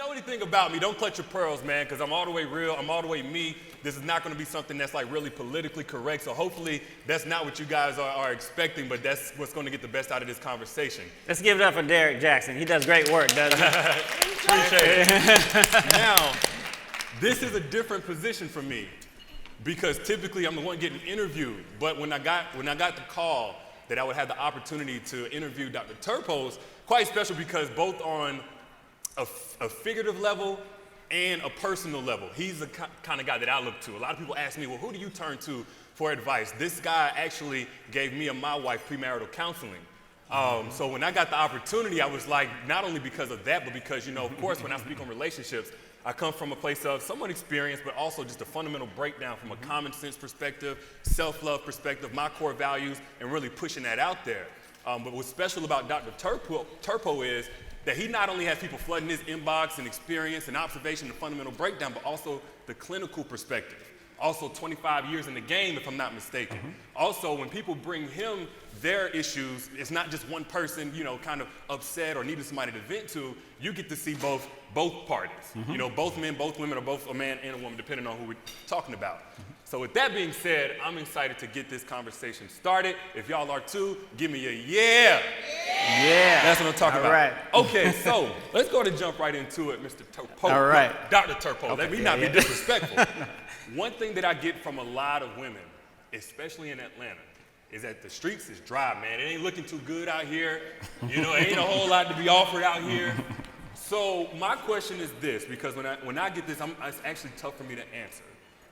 know anything about me, don't clutch your pearls, man, because I'm all the way real, I'm all the way me. This is not going to be something that's like really politically correct, so hopefully that's not what you guys are expecting, but that's what's going to get the best out of this conversation. Let's give it up for Derrick Jaxn. He does great work, doesn't he? Appreciate it. Now, this is a different position for me because typically I'm the one getting interviewed, but when I got the call that I would have the opportunity to interview Dr. Turpeau, it's quite special because both on a figurative level and a personal level. He's the kind of guy that I look to. A lot of people ask me, well, who do you turn to for advice? This guy actually gave me and my wife premarital counseling. So when I got the opportunity, I was like, not only because of that, but because, of course, when I speak on relationships, I come from a place of somewhat experience, but also just a fundamental breakdown from a common sense perspective, self-love perspective, my core values, and really pushing that out there. But what's special about Dr. Turpeau is that he not only has people flooding his inbox and experience and observation and fundamental breakdown, but also the clinical perspective. Also 25 years in the game, if I'm not mistaken. Also, when people bring him their issues, it's not just one person, kind of upset or needing somebody to vent to. You get to see both parties. Both men, both women, or both a man and a woman, depending on who we're talking about. So with that being said, I'm excited to get this conversation started. If y'all are too, give me a yeah. Yeah. That's what I'm talking All about. right. Okay, so let's go to jump right into it, Mr. Turpeau. All right. Dr. Turpeau, Okay. let me not be disrespectful. One thing that I get from a lot of women, especially in Atlanta, is that the streets is dry, man. It ain't looking too good out here. Ain't a whole lot to be offered out here. So my question is this, because when I get this, it's actually tough for me to answer,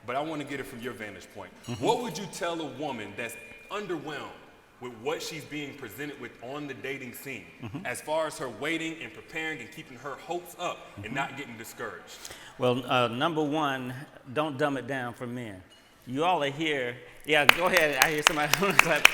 but I want to get it from your vantage point. What would you tell a woman that's underwhelmed with what she's being presented with on the dating scene, as far as her waiting and preparing and keeping her hopes up and not getting discouraged? Well, number one, don't dumb it down for men. You all are here. Yeah, go ahead. I hear somebody clap.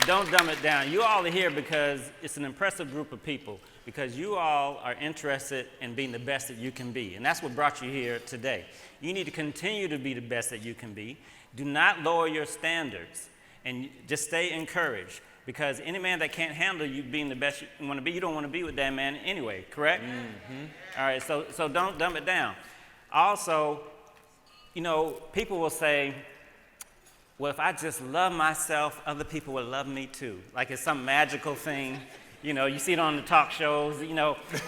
Don't dumb it down. You all are here because it's an impressive group of people, because you all are interested in being the best that you can be. And that's what brought you here today. You need to continue to be the best that you can be. Do not lower your standards, and just stay encouraged, because any man that can't handle you being the best you want to be, you don't want to be with that man anyway, correct? All right, so don't dumb it down. Also, people will say, well, if I just love myself, other people will love me too. Like it's some magical thing. You see it on the talk shows,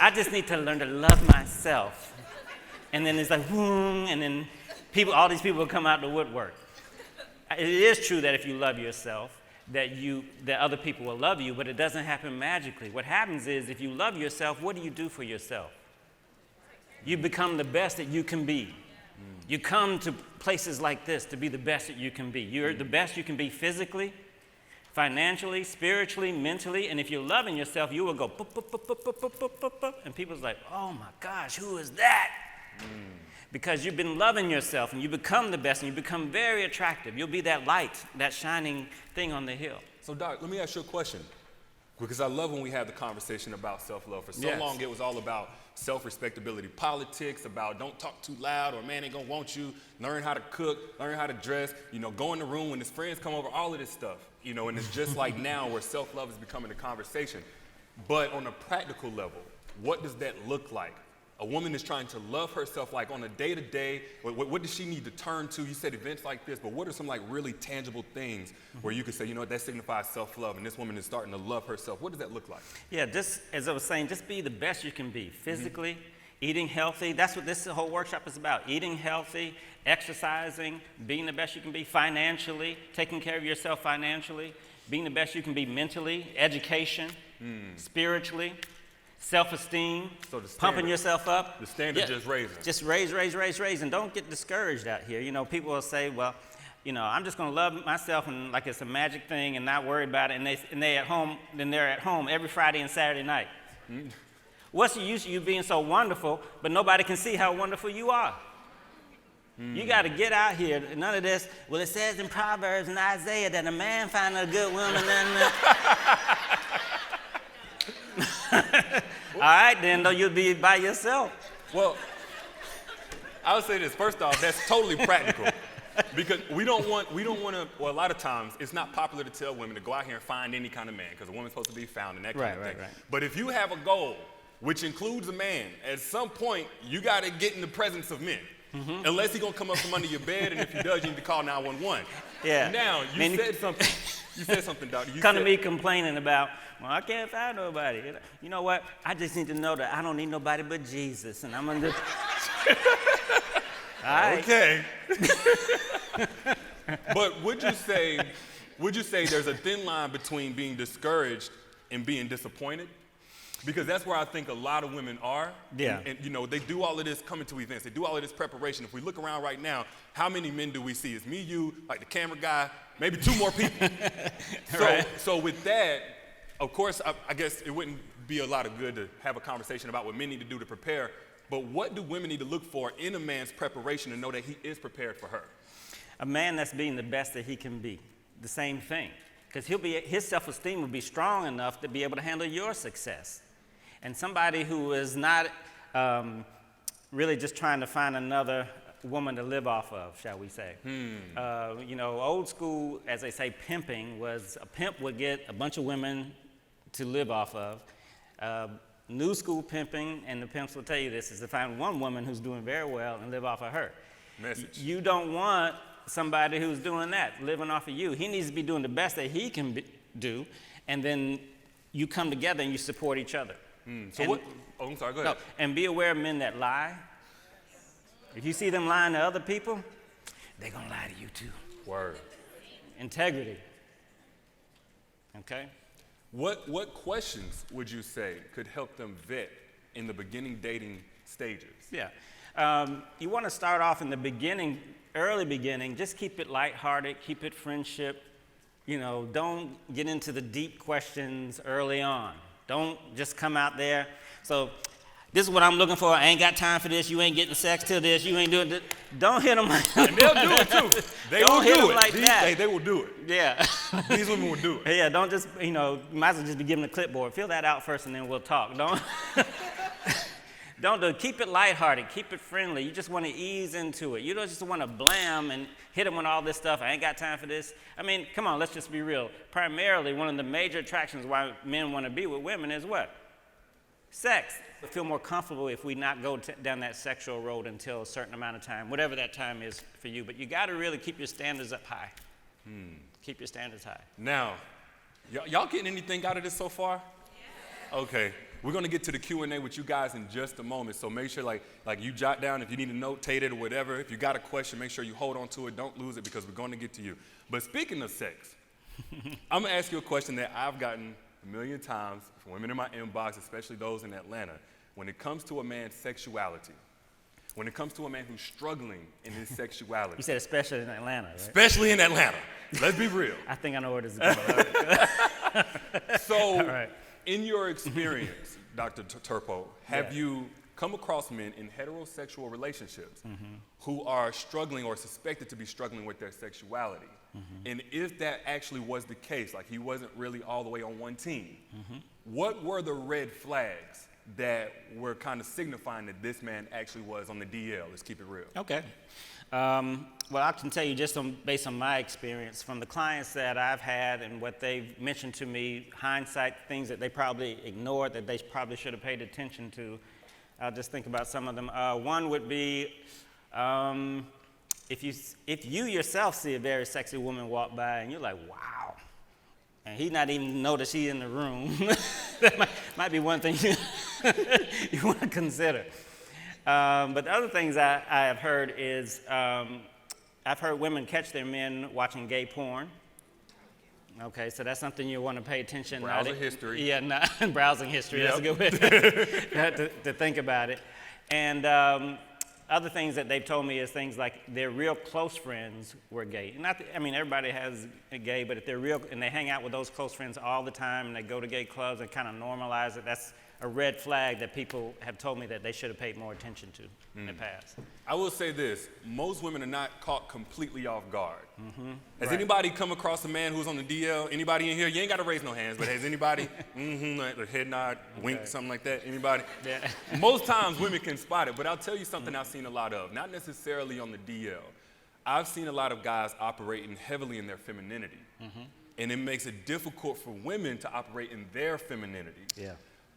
I just need to learn to love myself. And then it's like, and then all these people will come out the woodwork. It is true that if you love yourself, that other people will love you, but it doesn't happen magically. What happens is, if you love yourself, what do you do for yourself? You become the best that you can be. You come to places like this to be the best that you can be. You're the best you can be physically, financially, spiritually, mentally, and if you're loving yourself, you will go, and people's like, oh my gosh, who is that? Because you've been loving yourself, and you become the best, and you become very attractive. You'll be that light, that shining thing on the hill. So, Doc, let me ask you a question, because I love when we have the conversation about self-love. For so Yes. long, it was all about self-respectability politics, about don't talk too loud or man ain't gonna want you, learn how to cook, learn how to dress, go in the room when his friends come over, all of this stuff, and it's just like now where self-love is becoming a conversation. But on a practical level, what does that look like? A woman is trying to love herself, like on a day-to-day. What does she need to turn to? You said events like this, but what are some like really tangible things where you could say, that signifies self-love, and this woman is starting to love herself? What does that look like? Yeah, just as I was saying, just be the best you can be physically, eating healthy. That's what this whole workshop is about: eating healthy, exercising, being the best you can be financially, taking care of yourself financially, being the best you can be mentally, education, spiritually. Self-esteem, so pumping yourself up. The standard just raising. Just raise, and don't get discouraged out here. People will say, well, I'm just going to love myself and like it's a magic thing and not worry about it. And they're at home every Friday and Saturday night. What's the use of you being so wonderful, but nobody can see how wonderful you are? You got to get out here. None of this. Well, it says in Proverbs and Isaiah that a man finding a good woman. All right, then, though, you'll be by yourself. Well, I would say this. First off, that's totally practical. Because we don't want to, well, a lot of times, it's not popular to tell women to go out here and find any kind of man, because a woman's supposed to be found and that kind of thing. Right. But if you have a goal which includes a man, at some point, you got to get in the presence of men. Unless he's going to come up from under your bed, and if he does, you need to call 911. Yeah. Now, you said something. You said something, Doctor. Come to me complaining about, well, I can't find nobody. You know what? I just need to know that I don't need nobody but Jesus, and I'm going to... All right. Okay. But would you say there's a thin line between being discouraged and being disappointed? Because that's where I think a lot of women are. Yeah. And you know, they do all of this coming to events. They do all of this preparation. If we look around right now, how many men do we see? It's me, you, like the camera guy, maybe 2 more people. Right. So with that, of course, I guess it wouldn't be a lot of good to have a conversation about what men need to do to prepare. But what do women need to look for in a man's preparation to know that he is prepared for her? A man that's being the best that he can be. The same thing. Because his self-esteem will be strong enough to be able to handle your success. And somebody who is not really just trying to find another woman to live off of, shall we say. You know, old school, as they say, pimping was a pimp would get a bunch of women to live off of. New school pimping, and the pimps will tell you this, is to find one woman who's doing very well and live off of her. Message. You don't want somebody who's doing that, living off of you. He needs to be doing the best that he can do, and then you come together and you support each other. Oh, I'm sorry, go ahead. No, and be aware of men that lie. If you see them lying to other people, they're going to lie to you too. Word. Integrity. Okay? What questions would you say could help them vet in the beginning dating stages? Yeah. You want to start off in the beginning, early beginning, just keep it lighthearted, keep it friendship. You know, don't get into the deep questions early on. Don't just come out there. So, this is what I'm looking for. I ain't got time for this. You ain't getting sex till this. You ain't doing this. Don't hit them like that. And they'll do it too. They will do it. Like that. They will do it. Yeah. These women will do it. Yeah, don't just, you know, you might as well just be given a clipboard. Fill that out first and then we'll talk. Don't do it. Keep it lighthearted. Keep it friendly. You just want to ease into it. You don't just want to blam and hit them with all this stuff. I ain't got time for this. I mean, come on, let's just be real. Primarily, one of the major attractions why men want to be with women is what? Sex. We feel more comfortable if we not go down that sexual road until a certain amount of time, whatever that time is for you. But you got to really keep your standards up high. Keep your standards high. Now, y'all getting anything out of this so far? Yeah. Okay. We're going to get to the Q&A with you guys in just a moment, so make sure like you jot down if you need to notate it or whatever. If you got a question, make sure you hold on to it. Don't lose it because we're going to get to you. But speaking of sex, I'm going to ask you a question that I've gotten a million times from women in my inbox, especially those in Atlanta. When it comes to a man's sexuality, when it comes to a man who's struggling in his sexuality. You said especially in Atlanta, right? Especially in Atlanta. Let's be real. I think I know where this is going. So, right. In your experience, Dr. Turpeau, have you come across men in heterosexual relationships who are struggling or suspected to be struggling with their sexuality? And if that actually was the case, like he wasn't really all the way on one team, what were the red flags that were kind of signifying that this man actually was on the DL? Let's keep it real. Okay. Well, I can tell you just based on my experience from the clients that I've had and what they've mentioned to me, hindsight, things that they probably ignored that they probably should have paid attention to. I'll just think about some of them. One would be if you yourself see a very sexy woman walk by and you're like, wow, and he not even notice she's in the room, that might be one thing you want to consider. But the other things I have heard is I've heard women catch their men watching gay porn. Okay, so that's something you want to pay attention. Browsing history. Yeah, browsing history. Yep. That's a good way to think about it. And other things that they've told me is things like their real close friends were gay. I mean, everybody has a gay, but if they're real and they hang out with those close friends all the time and they go to gay clubs and kind of normalize it, that's a red flag that people have told me that they should have paid more attention to in the past. I will say this, most women are not caught completely off guard. Has Right. anybody come across a man who's on the DL? Anybody in here? You ain't got to raise no hands, but has anybody, like a head nod, wink, something like that? Anybody? Yeah. Most times women can spot it, but I'll tell you something I've seen a lot of, not necessarily on the DL. I've seen a lot of guys operating heavily in their femininity, and it makes it difficult for women to operate in their femininity. Yeah.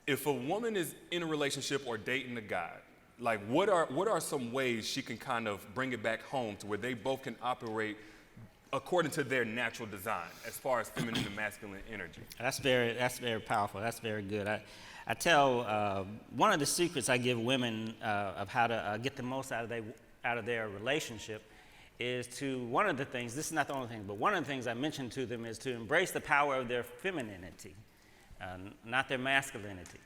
if a woman is in a relationship or dating a guy, like what are some ways she can kind of bring it back home to where they both can operate according to their natural design as far as feminine and masculine energy? That's very powerful. That's very good. I tell one of the secrets I give women of how to get the most out of their relationship is to, one of the things, this is not the only thing, but one of the things I mention to them is to embrace the power of their femininity, not their masculinity.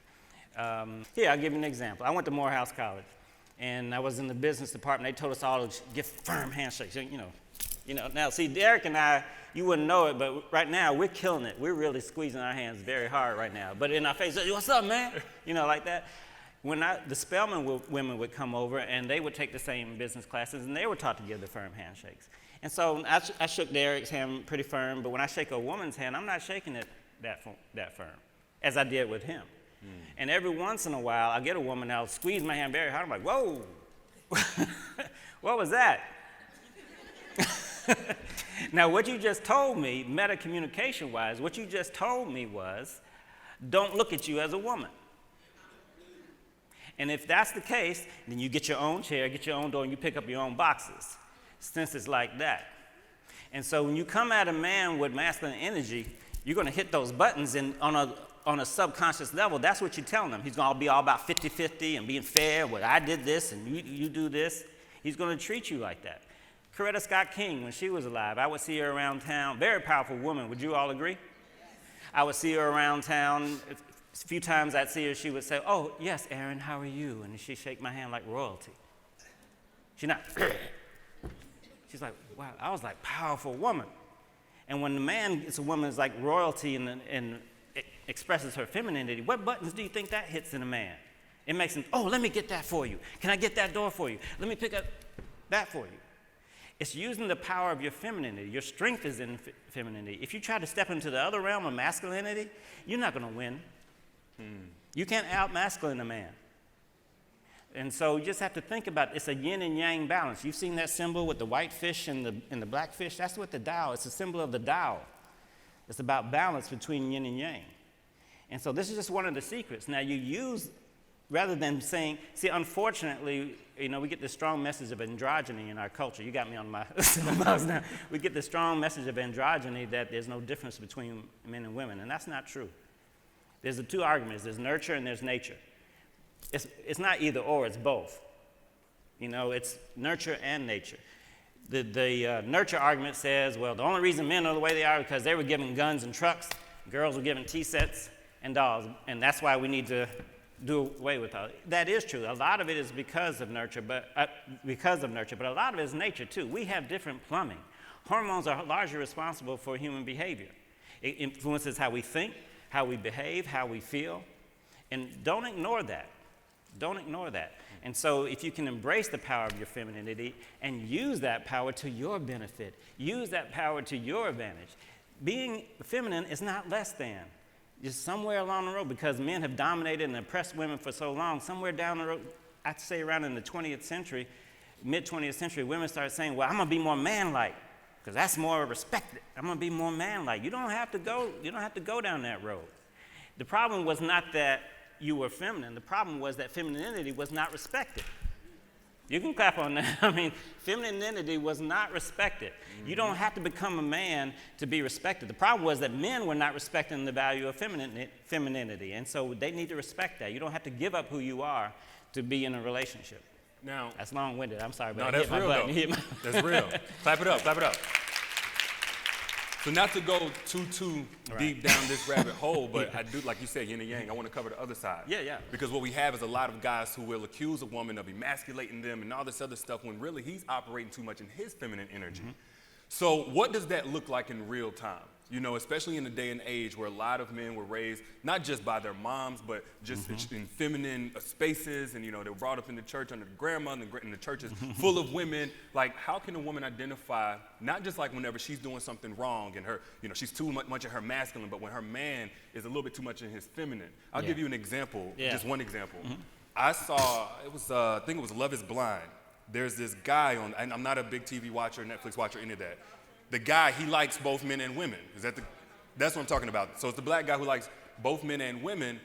Here, I'll give you an example. I went to Morehouse College, and I was in the business department. They told us all to give firm handshakes. You know. Now, see, Derrick and I, you wouldn't know it, but right now we're killing it. We're really squeezing our hands very hard right now. But in our face, what's up, man? Like that. When the Spelman women would come over, and they would take the same business classes, and they were taught to give the firm handshakes. And so I shook Derrick's hand pretty firm, but when I shake a woman's hand, I'm not shaking it that firm, as I did with him. And every once in a while, I get a woman, I'll squeeze my hand very hard. I'm like, whoa, what was that? Now, what you just told me, meta-communication-wise, what you just told me was, don't look at you as a woman. And if that's the case, then you get your own chair, get your own door, and you pick up your own boxes, since it's like that. And so when you come at a man with masculine energy, you're going to hit those buttons, and on a subconscious level, that's what you're telling him. He's going to be all about 50-50 and being fair. Well, I did this, and you do this. He's going to treat you like that. Coretta Scott King, when she was alive, I would see her around town. Very powerful woman. Would you all agree? I would see her around town. A few times I'd see her, she would say, "Oh, yes, Aaron, how are you?" And she'd shake my hand like royalty. She's not. She's like, wow. I was like, powerful woman. And when the man gets a woman is like royalty and expresses her femininity, what buttons do you think that hits in a man? It makes him, oh, let me get that for you. Can I get that door for you? Let me pick up that for you. It's using the power of your femininity. Your strength is in femininity. If you try to step into the other realm of masculinity, you're not going to win. You can't out-masculine a man. And so you just have to think about it. It's a yin and yang balance. You've seen that symbol with the white fish and the black fish? That's what the Tao, it's a symbol of the Tao. It's about balance between yin and yang. And so this is just one of the secrets. Now you use, rather than saying, see, unfortunately, we get this strong message of androgyny in our culture. You got me on my soapbox now. We get this strong message of androgyny that there's no difference between men and women, and that's not true. There's the two arguments. There's nurture and there's nature. It's not either or, it's both. It's nurture and nature. The nurture argument says, well, the only reason men are the way they are is because they were given guns and trucks, girls were given tea sets and dolls, and that's why we need to do away with all. That is true. A lot of it is because of nurture, but a lot of it is nature too. We have different plumbing. Hormones are largely responsible for human behavior. It influences how we think, how we behave, how we feel, and don't ignore that. Don't ignore that. And so if you can embrace the power of your femininity and use that power to your benefit, use that power to your advantage, being feminine is not less than. Just somewhere along the road, because men have dominated and oppressed women for so long, somewhere down the road, I'd say around in the 20th century, mid-20th century, women started saying, well, I'm going to be more man-like, because that's more respected. I'm going to be more man-like. You don't have to go down that road. The problem was not that you were feminine. The problem was that femininity was not respected. You can clap on that. Femininity was not respected. Mm-hmm. You don't have to become a man to be respected. The problem was that men were not respecting the value of femininity, and so they need to respect that. You don't have to give up who you are to be in a relationship. Now, that's long-winded. I'm sorry, but no, that's real, though. That's real. Clap it up, clap it up. So not to go too deep down this rabbit hole, but I do, like you said, yin and yang, I want to cover the other side. Yeah. Because what we have is a lot of guys who will accuse a woman of emasculating them and all this other stuff when really he's operating too much in his feminine energy. Mm-hmm. So what does that look like in real time? Especially in the day and age where a lot of men were raised, not just by their moms, but just in feminine spaces, and they were brought up in the church under the grandmother, and the church is full of women. Like, how can a woman identify, not just like whenever she's doing something wrong and her, she's too much in her masculine, but when her man is a little bit too much in his feminine? I'll give you an example, just one example. Mm-hmm. I saw, I think it was Love is Blind. There's this guy on, and I'm not a big TV watcher, Netflix watcher, any of that. The guy, he likes both men and women. That's what I'm talking about. So it's the black guy who likes both men and women,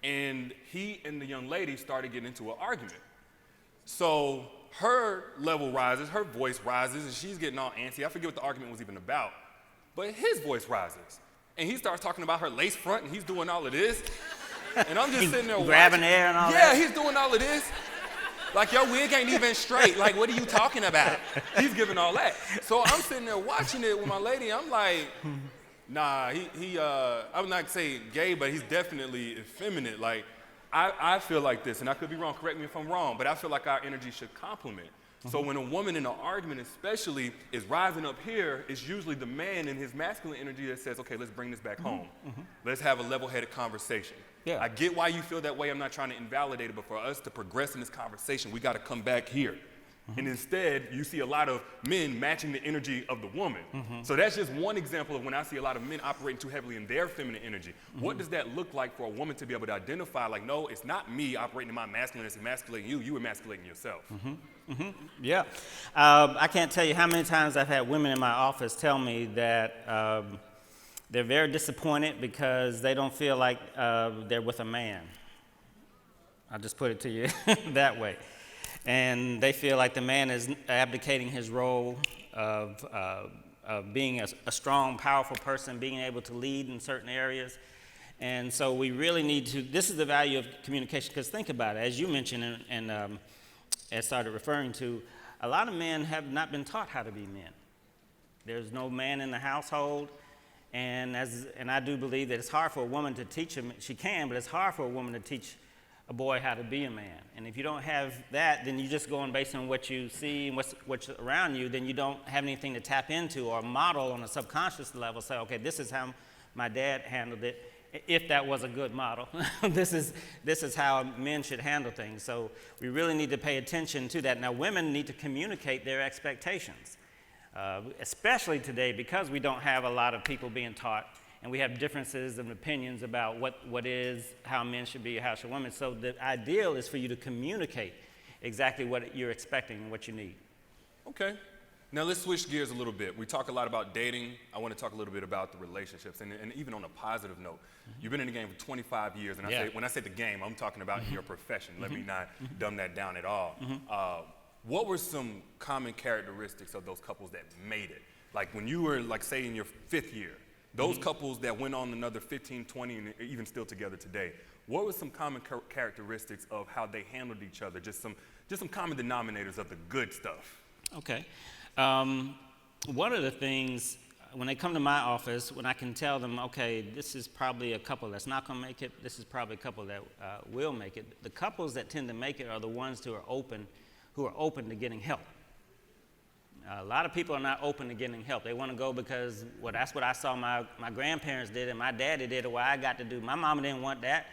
and he and the young lady started getting into an argument. So her level rises, her voice rises, and she's getting all antsy. I forget what the argument was even about, but his voice rises. And he starts talking about her lace front, and he's doing all of this. And I'm just sitting there grabbing watching. air and all that? Yeah, he's doing all of this. Like, your wig ain't even straight. Like, what are you talking about? He's giving all that. So I'm sitting there watching it with my lady. I'm like, nah, I'm not saying gay, but he's definitely effeminate. Like, I feel like this, and I could be wrong, correct me if I'm wrong, but I feel like our energy should complement. So when a woman in an argument especially is rising up here, it's usually the man in his masculine energy that says, okay, let's bring this back home. Let's have a level-headed conversation. Yeah. I get why you feel that way. I'm not trying to invalidate it, but for us to progress in this conversation, we got to come back here. And instead, you see a lot of men matching the energy of the woman. So that's just one example of when I see a lot of men operating too heavily in their feminine energy. What does that look like for a woman to be able to identify, like, no, it's not me operating in my masculinity, it's emasculating you, you emasculating yourself. Yeah. I can't tell you how many times I've had women in my office tell me that they're very disappointed because they don't feel like they're with a man. I'll just put it to you that way. And they feel like the man is abdicating his role of being a strong, powerful person, being able to lead in certain areas. And so we really need to, this is the value of communication, because think about it, as you mentioned and as started referring to, a lot of men have not been taught how to be men. There's no man in the household, and I do believe that it's hard for a woman to teach him, she can, but it's hard for a woman to teach a boy how to be a man. And if you don't have that, then you just go on based on what you see and what's around you, then you don't have anything to tap into or model on a subconscious level, say, okay, this is how my dad handled it, if that was a good model. This is how men should handle things. So we really need to pay attention to that. Now, women need to communicate their expectations, especially today, because we don't have a lot of people being taught, and we have differences of opinions about what is, how men should be, how should women. So the ideal is for you to communicate exactly what you're expecting and what you need. Okay. Now let's switch gears a little bit. We talk a lot about dating. I want to talk a little bit about the relationships, and even on a positive note. You've been in the game for 25 years, and when I say the game, I'm talking about your profession. Let me not dumb that down at all. What were some common characteristics of those couples that made it? Like when you were, like, say, in your 5th year, those couples that went on another 15, 20, and even still together today, what were some common characteristics of how they handled each other? Just some common denominators of the good stuff. Okay. One of the things, when they come to my office, when I can tell them, okay, this is probably a couple that's not going to make it, this is probably a couple that will make it, the couples that tend to make it are the ones who are open to getting help. A lot of people are not open to getting help. They want to go because, well, that's what I saw my grandparents did and my daddy did, or what I got to do. My mama didn't want that.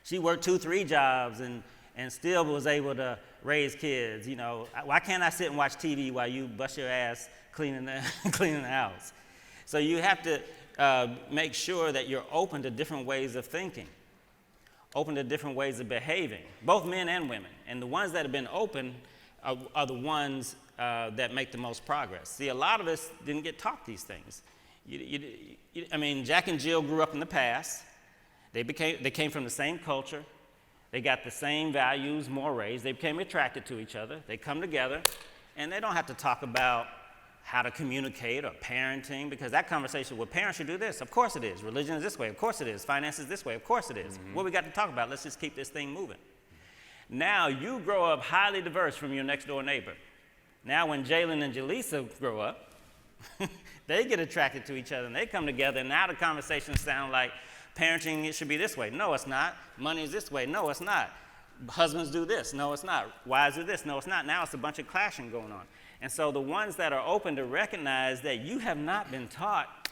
She worked 2-3 jobs and still was able to raise kids. You know, why can't I sit and watch TV while you bust your ass cleaning the house? So you have to make sure that you're open to different ways of thinking, open to different ways of behaving, both men and women. And the ones that have been open are the ones that make the most progress. See, a lot of us didn't get taught these things. I mean, Jack and Jill grew up in the past. They came from the same culture. They got the same values, mores. They became attracted to each other. They come together, and they don't have to talk about how to communicate or parenting, because that conversation, well, parents should do this. Of course it is. Religion is this way. Of course it is. Finance is this way. Of course it is. What we got to talk about? Let's just keep this thing moving. Now you grow up highly diverse from your next door neighbor. Now when Jalen and Jaleesa grow up, they get attracted to each other and they come together, and now the conversations sound like parenting, it should be this way. No, it's not. Money is this way. No, it's not. Husbands do this. No, it's not. Wives do this. No, it's not. Now it's a bunch of clashing going on. And so the ones that are open to recognize that you have not been taught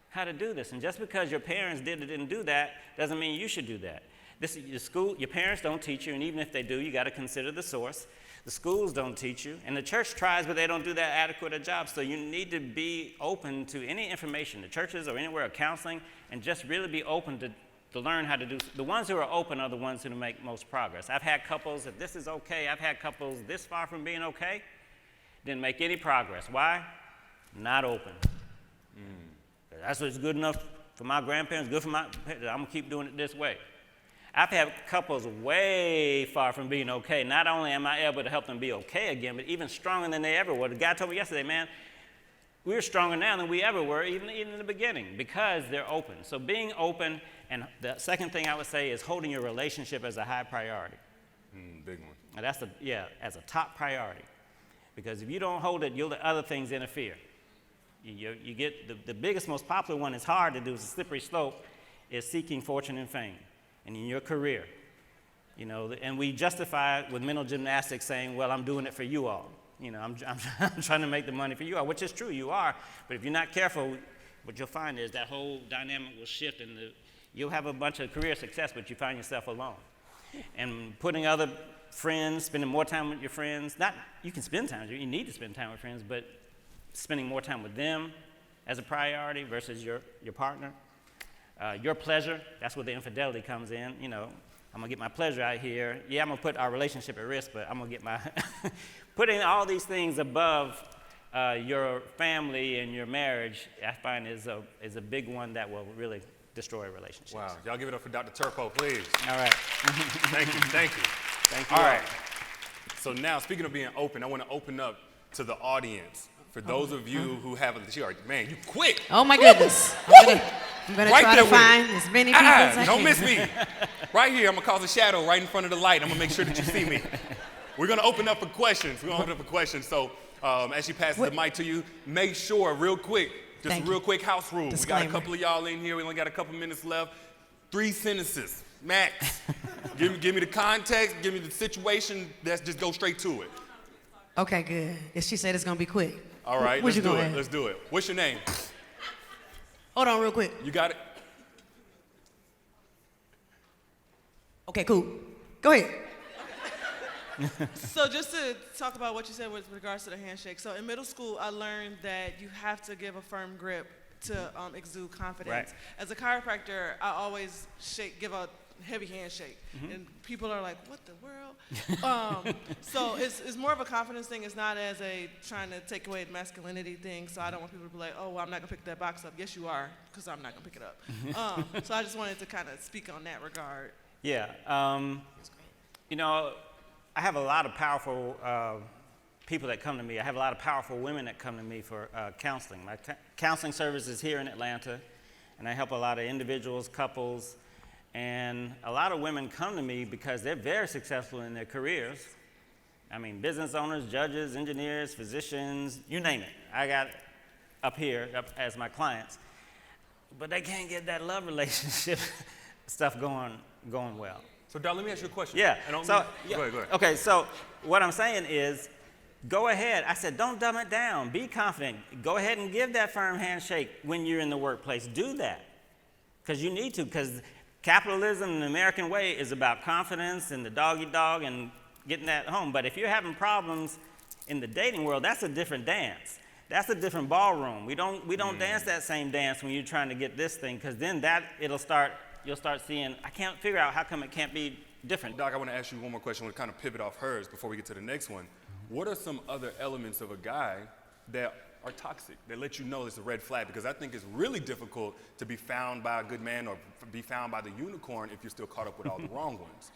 how to do this, and just because your parents didn't do that doesn't mean you should do that. This is your school. Your parents don't teach you, and even if they do, you got to consider the source. The schools don't teach you, and the church tries, but they don't do that adequate a job. So you need to be open to any information, the churches or anywhere, or counseling, and just really be open to learn how to do. The ones who are open are the ones who make most progress. I've had couples that this is okay. I've had couples this far from being okay, didn't make any progress. Why? Not open. That's what's good enough for my grandparents, good for I'm gonna keep doing it this way. I've had couples way far from being okay. Not only am I able to help them be okay again, but even stronger than they ever were. The guy told me yesterday, man, we're stronger now than we ever were, even in the beginning, because they're open. So being open, and the second thing I would say is holding your relationship as a high priority. Big one. And that's as a top priority. Because if you don't hold it, you'll let other things interfere. You get the biggest, most popular one is hard to do. It's a slippery slope. Is seeking fortune and fame, and in your career, and we justify it with mental gymnastics, saying, "Well, I'm doing it for you all. I'm trying to make the money for you all," which is true, you are. But if you're not careful, what you'll find is that whole dynamic will shift, and you'll have a bunch of career success, but you find yourself alone, and putting other friends, spending more time with your friends. You can spend time. You need to spend time with friends, but spending more time with them as a priority versus your partner. Your pleasure, that's where the infidelity comes in. I'm going to get my pleasure out here. Yeah, I'm going to put our relationship at risk, but I'm going to get my... Putting all these things above your family and your marriage, I find is a big one that will really destroy relationships. Wow. Y'all give it up for Dr. Turpeau, please. All right. Thank you. Thank you. All right. So now, speaking of being open, I want to open up to the audience. For those of you who haven't, man, you quick. Oh my goodness. I'm gonna Right try there to with find it. as many people as I Don't can. miss me. Right here, I'm gonna cause a shadow right in front of the light. I'm gonna make sure that you see me. We're gonna open up for questions. So as she passes the mic to you, make sure real quick, just Thank a real you. quick house rule. Disclaimer. We got a couple of y'all in here. We only got a couple minutes left. 3 sentences, max. give me the context, give me the situation. Let's just go straight to it. Okay, good. If she said it's gonna be quick. All right, What let's you do gonna it. add? Let's do it. What's your name? Hold on real quick. You got it? Okay, cool. Go ahead. So just to talk about what you said with regards to the handshake. So in middle school, I learned that you have to give a firm grip to exude confidence. Right. As a chiropractor, I always give a heavy handshake, and people are like, "What the world?" So it's more of a confidence thing. It's not as a trying to take away the masculinity thing. So I don't want people to be like, "Oh, well, I'm not gonna pick that box up." Yes, you are, because I'm not gonna pick it up. So I just wanted to kind of speak on that regard. Yeah. I have a lot of powerful people that come to me. I have a lot of powerful women that come to me for counseling. My counseling service is here in Atlanta, and I help a lot of individuals, couples, and a lot of women come to me because they're very successful in their careers. I mean, business owners, judges, engineers, physicians, you name it. I got up as my clients, but they can't get that love relationship stuff going well. So, Doc, let me ask you a question. Yeah. Go ahead. Okay, so what I'm saying is, go ahead. I said, don't dumb it down. Be confident. Go ahead and give that firm handshake when you're in the workplace. Do that. Because you need to. Because capitalism and the American way is about confidence and the doggy dog and getting that home. But if you're having problems in the dating world, that's a different dance. That's a different ballroom. We don't dance that same dance when you're trying to get this thing, because then you'll start seeing, I can't figure out how come it can't be different. Doc, I want to ask you one more question. I want to kind of pivot off hers before we get to the next one. What are some other elements of a guy that are toxic, that let you know it's a red flag? Because I think it's really difficult to be found by a good man or be found by the unicorn if you're still caught up with all the wrong ones.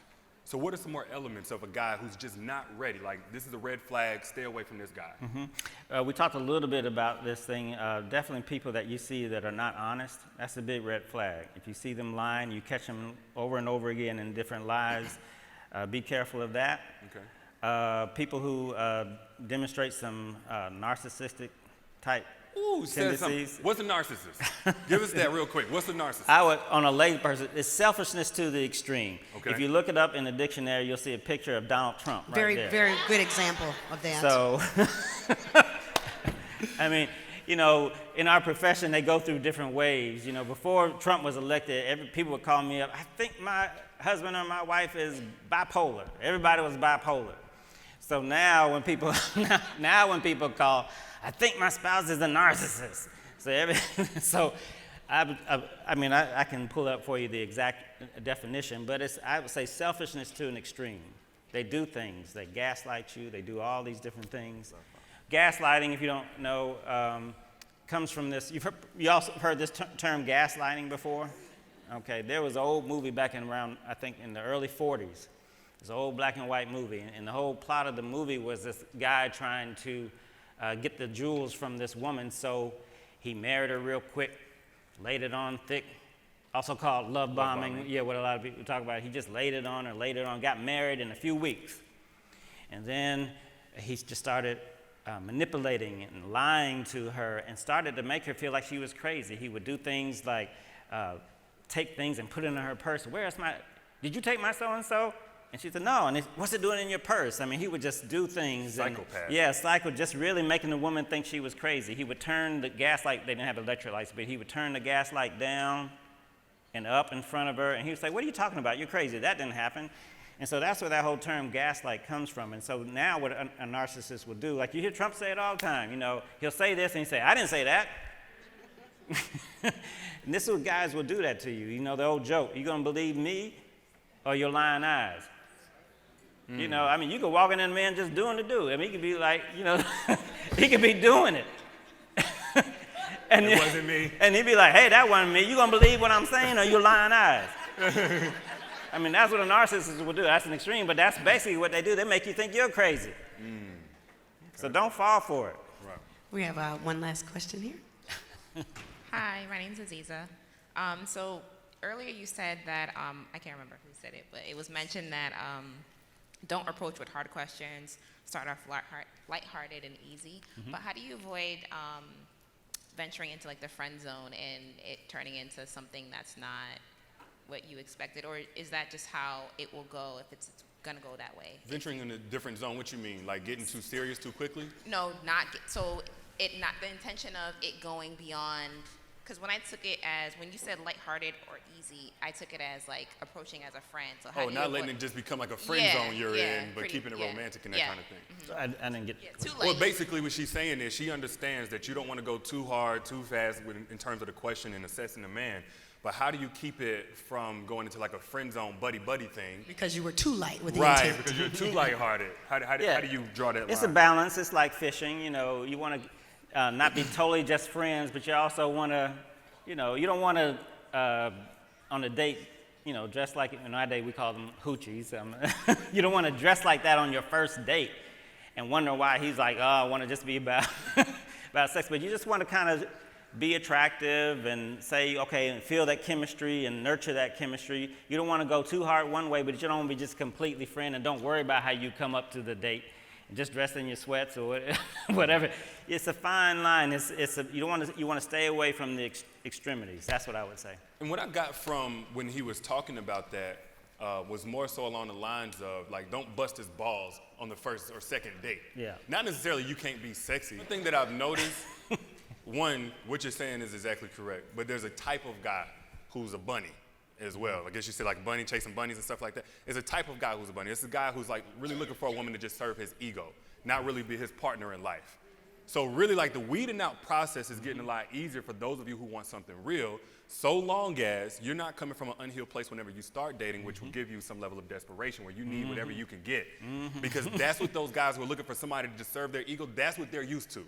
So what are some more elements of a guy who's just not ready? Like, this is a red flag, stay away from this guy. We talked a little bit about this thing. Definitely people that you see that are not honest, that's a big red flag. If you see them lying, you catch them over and over again in different lies, be careful of that. Okay. People who demonstrate some narcissistic type tendencies. What's a narcissist? Give us that real quick. What's a narcissist? On a lay person, it's selfishness to the extreme. Okay. If you look it up in the dictionary, you'll see a picture of Donald Trump right there. Very good example of that. So, I mean, in our profession, they go through different waves. Before Trump was elected, people would call me up, I think my husband or my wife is bipolar. Everybody was bipolar. So now when people call, I think my spouse is a narcissist. So, I can pull up for you the exact definition, but I would say selfishness to an extreme. They do things, they gaslight you, they do all these different things. Gaslighting, if you don't know, comes from this. You also heard this term gaslighting before? Okay, there was an old movie back in around, I think, in the early 40s. It's an old black and white movie, and the whole plot of the movie was this guy trying to get the jewels from this woman, so he married her real quick, laid it on thick, also called love bombing. Yeah, what a lot of people talk about. He just laid it on, got married in a few weeks. And then he just started manipulating and lying to her and started to make her feel like she was crazy. He would do things like take things and put it in her purse. Did you take my so-and-so? And she said, no. And what's it doing in your purse? I mean, he would just do things. Psychopath. Just really making the woman think she was crazy. He would turn the gas light, they didn't have electric lights, but he would turn the gas light down and up in front of her. And he would say, what are you talking about? You're crazy. That didn't happen. And so that's where that whole term gaslight comes from. And so now what a narcissist will do, like you hear Trump say it all the time, he'll say this and he'll say, I didn't say that. And this is what guys will do that to you. The old joke, you gonna believe me or your lying eyes? You could walk in and man just doing the do. I mean, he could be like, he could be doing it. And it wasn't me. And he'd be like, hey, that wasn't me. You gonna believe what I'm saying or your lying eyes? I mean, that's what a narcissist will do. That's an extreme, but that's basically what they do. They make you think you're crazy. Okay. So don't fall for it. Right. We have one last question here. Hi, my name's Aziza. So earlier you said that, I can't remember who said it, but it was mentioned that don't approach with hard questions, start off lighthearted and easy. Mm-hmm. But how do you avoid venturing into like the friend zone and it turning into something that's not what you expected? Or is that just how it will go if it's gonna go that way? Venturing in a different zone, what you mean? Like getting too serious too quickly? No, not the intention of it going beyond, because when I took it as, when you said lighthearted or easy, I took it as like approaching as a friend. So how not letting it just become like a friend zone you're in, but keeping it romantic and that kind of thing. Mm-hmm. So I didn't get too late. Well, basically what she's saying is she understands that you don't want to go too hard, too fast in terms of the question and assessing the man. But how do you keep it from going into like a friend zone buddy-buddy thing? Because you were too light with the right, intent. because you're too lighthearted. How do you draw that line? It's a balance. It's like fishing. You want to not be totally just friends, but you also want to, you don't want to, on a date, dress like, in our day we call them hoochies. You don't want to dress like that on your first date and wonder why he's like, oh, I want to just be about sex. But you just want to kind of be attractive and say, okay, and feel that chemistry and nurture that chemistry. You don't want to go too hard one way, but you don't want to be just completely friend, and don't worry about how you come up to the date and just dress in your sweats or whatever. It's a fine line. You want to stay away from the extremities. That's what I would say. And what I got from when he was talking about that was more so along the lines of like, don't bust his balls on the first or second date. Yeah. Not necessarily you can't be sexy. The thing that I've noticed, one, what you're saying is exactly correct, but there's a type of guy who's a bunny as well. I guess you said like bunny, chasing bunnies and stuff like that. There's a type of guy who's a bunny. It's a guy who's like really looking for a woman to just serve his ego, not really be his partner in life. So really like the weeding out process is getting a lot easier for those of you who want something real, so long as you're not coming from an unhealed place whenever you start dating, which will give you some level of desperation where you need whatever you can get. Because that's what those guys who are looking for somebody to just serve their ego, that's what they're used to.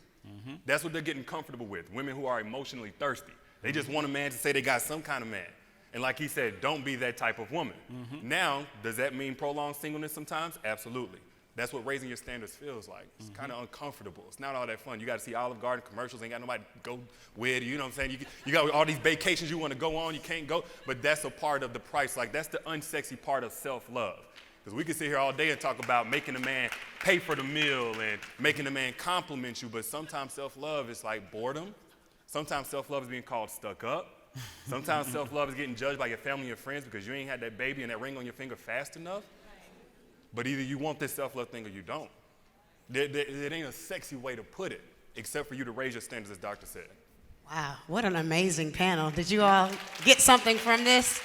That's what they're getting comfortable with. Women who are emotionally thirsty. They just want a man to say they got some kind of man. And like he said, don't be that type of woman. Now, does that mean prolonged singleness sometimes? Absolutely. That's what raising your standards feels like. It's kind of uncomfortable. It's not all that fun. You got to see Olive Garden commercials. Ain't got nobody to go with. You know what I'm saying? You got all these vacations you want to go on. You can't go. But that's a part of the price. Like, that's the unsexy part of self-love. Because we can sit here all day and talk about making a man pay for the meal and making a man compliment you. But sometimes self-love is like boredom. Sometimes self-love is being called stuck up. Sometimes self-love is getting judged by your family and your friends because you ain't had that baby and that ring on your finger fast enough. But either you want this self-love thing or you don't. It ain't a sexy way to put it, except for you to raise your standards, as Doctor said. Wow, what an amazing panel. Did you all get something from this?